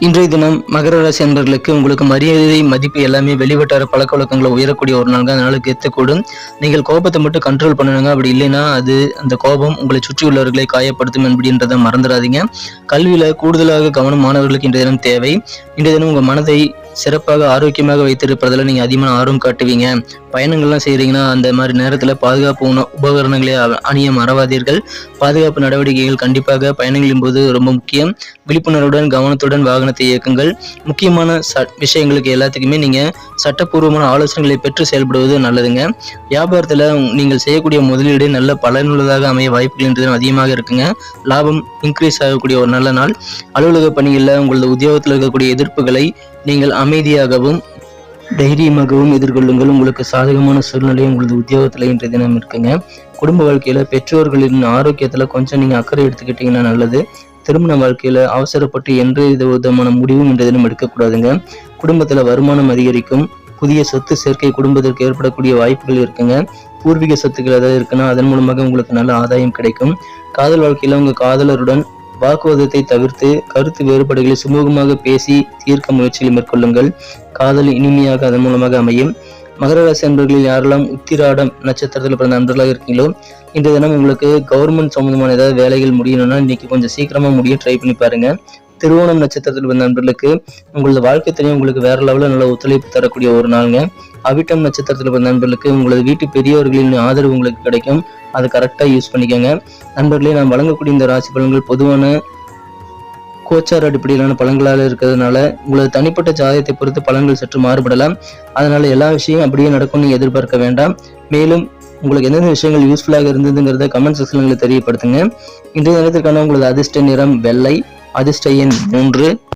இன்றைய தினம் மகர ராசி அன்பர்களுக்கு உங்களுக்கு மரியாதை மதிப்பு எல்லாமே வெளிவட்டார பழக்க வழக்கங்களை உயரக்கூடிய ஒரு நாள் தான். அதனால கெத்துக்கூடும். நீங்கள் கோபத்தை மட்டும் கண்ட்ரோல் பண்ணணுங்க. அப்படி இல்லைன்னா அது அந்த கோபம் உங்களை சுற்றியுள்ளவர்களை காயப்படுத்தும் அப்படின்றத மறந்துடாதீங்க. கல்வியில கூடுதலாக கவனம் மாணவர்களுக்கு இன்றைய தினம் தேவை. இன்றைய தினம் உங்க மனதை சிறப்பாக ஆரோக்கியமாக வைத்திருப்பதில் நீங்க அதிகமான ஆர்வம் காட்டுவீங்க. பயணங்கள்லாம் செய்றீங்கன்னா அந்த மாதிரி நேரத்துல பாதுகாப்பு உபகரணங்களை அணிய மறவாதீர்கள். பாதுகாப்பு நடவடிக்கைகள் கண்டிப்பாக பயணங்களின் போது ரொம்ப முக்கியம். விழிப்புணர்வுடன் கவனத்துடன் வாகனத்தை இயக்குங்கள். முக்கியமான விஷயங்களுக்கு எல்லாத்துக்குமே நீங்க சட்டப்பூர்வமான ஆலோசனைகளை பெற்று செயல்படுவது நல்லதுங்க. வியாபாரத்துல நீங்கள் செய்யக்கூடிய முதலீடு நல்ல பலனுள்ளதாக அமைய வாய்ப்புகள் இன்று அதிகமாக இருக்குங்க. லாபம் இன்க்ரீஸ் ஆகக்கூடிய ஒரு நல்ல நாள். அலுவலக பணிகளில் உங்களது உத்தியோகத்தில் இருக்கக்கூடிய எதிர்ப்புகளை நீங்கள் அமைதியாகவும் தைரியமாகவும் எதிர்கொள்ளுங்கள். உங்களுக்கு சாதகமான சூழ்நிலை உங்களது உத்தியோகத்தில் இன்றைய தினம் இருக்குங்க. குடும்ப வாழ்க்கையில பெற்றோர்களின் ஆரோக்கியத்துல கொஞ்சம் நீங்க அக்கறை எடுத்துக்கிட்டீங்கன்னா நல்லது. திருமண வாழ்க்கையில அவசரப்பட்டு எந்த விதமான முடிவும் இன்றைய தினம் எடுக்கக்கூடாதுங்க. குடும்பத்துல வருமானம் அதிகரிக்கும். புதிய சொத்து சேர்க்கை குடும்பத்திற்கு ஏற்படக்கூடிய வாய்ப்புகள் இருக்குங்க. பூர்வீக சொத்துக்கள் ஏதாவது இருக்குன்னா அதன் மூலமாக உங்களுக்கு நல்ல ஆதாயம் கிடைக்கும். காதல் வாழ்க்கையில உங்க காதலருடன் வாக்குவாதத்தை தவிர்த்து கருத்து வேறுபாடுகளை சுமூகமாக பேசி தீர்க்க முயற்சிகளை மேற்கொள்ளுங்கள். காதல் இனிமையாக அதன் மூலமாக அமையும். மகர ராசி அன்பர்களில் யாரெல்லாம் உத்திராடம் நட்சத்திரத்தில் பிறந்த நண்பர்களாக இருக்கீங்களோ இன்றைய தினம் உங்களுக்கு கவர்மெண்ட் சம்பந்தமான ஏதாவது வேலைகள் முடியணும்னா இன்னைக்கு கொஞ்சம் சீக்கிரமா முடிய ட்ரை பண்ணி பாருங்க. திருவோணம் நட்சத்திரத்தில் பிறந்த நண்பர்களுக்கு உங்களது வாழ்க்கை துணை உங்களுக்கு வேற லெவலில் நல்ல ஒத்துழைப்பு தரக்கூடிய ஒரு நாளுங்க. அவிட்டம் நட்சத்திரத்தில் பிறந்த நண்பர்களுக்கு உங்களது வீட்டு பெரியவர்களின் ஆதரவு உங்களுக்கு கிடைக்கும். அதை கரெக்டாக யூஸ் பண்ணிக்கோங்க. நண்பர்களே, நான் வழங்கக்கூடிய இந்த ராசி பலன்கள் பொதுவான கோச்சார் அடிப்படையிலான பலன்களாக இருக்கிறதுனால உங்களது தனிப்பட்ட ஜாதகத்தை பொறுத்து பலன்கள் சற்று மாறுபடலாம். அதனால எல்லா விஷயம் அப்படியே நடக்கும் நீங்க எதிர்பார்க்க வேண்டாம். மேலும் உங்களுக்கு எந்தெந்த விஷயங்கள் யூஸ்ஃபுல்லாக இருந்ததுங்கிறத கமெண்ட் செக்ஷன்ல தெரியப்படுத்துங்க. இன்றைய தினத்திற்கான உங்களது அதிர்ஷ்ட நிறம் வெள்ளை, அதிர்ஷ்ட எண் 3.